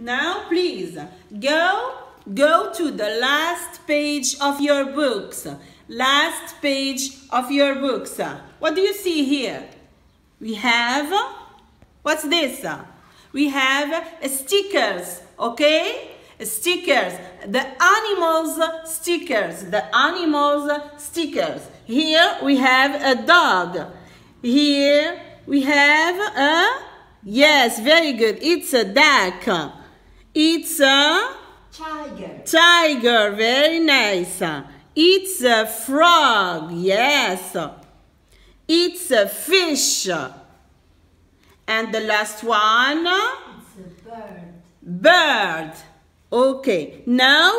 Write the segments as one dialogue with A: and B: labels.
A: Now, please, go to the last page of your books. Last page of your books. What do you see here? We have, what's this? We have stickers, okay? Stickers, the animals stickers, the animals stickers. Here we have a dog. Here we have a, yes, very good. It's a duck. It's a
B: tiger.
A: Tiger, very nice. It's a frog, yes. It's a fish. And the last one?
B: It's a bird.
A: Bird. Okay, now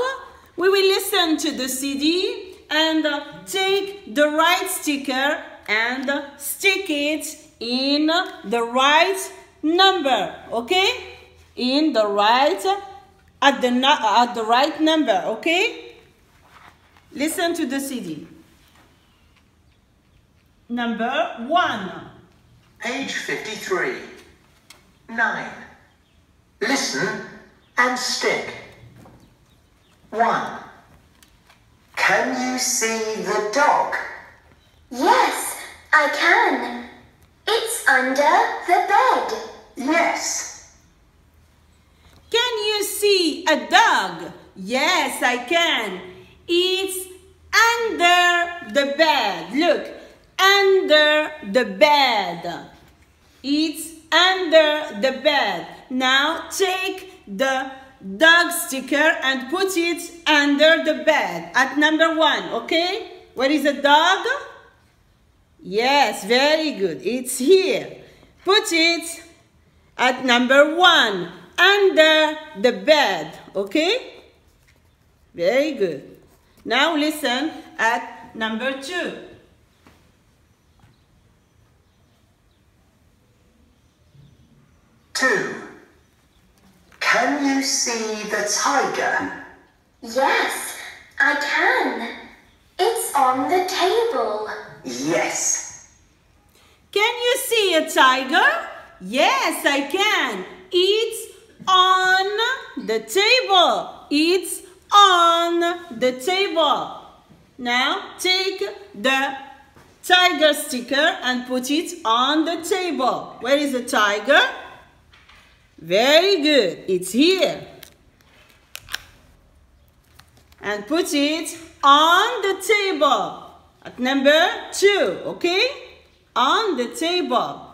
A: we will listen to the CD and take the right sticker and stick it in the right number, okay? In the right, at the right number, okay? Listen to the CD. Number 1.
C: Page 53. 9. Listen and stick. 1. Can you see the dog?
D: Yes, I can. It's under the bed.
C: Yes.
A: Can you see a dog? Yes, I can. It's under the bed. Look, under the bed. It's under the bed. Now take the dog sticker and put it under the bed at number 1, okay? Where is the dog? Yes, very good. It's here. Put it at number 1, under the bed, okay? Very good. Now listen at number 2.
C: 2. Can you see the tiger?
D: Yes, I can. It's on the table.
C: Yes.
A: Can you see a tiger? Yes, I can. It's on the table. It's on the table. Now take the tiger sticker and put it on the table. Where is the tiger? Very good. It's here. And put it on the table at number 2, okay? On the table.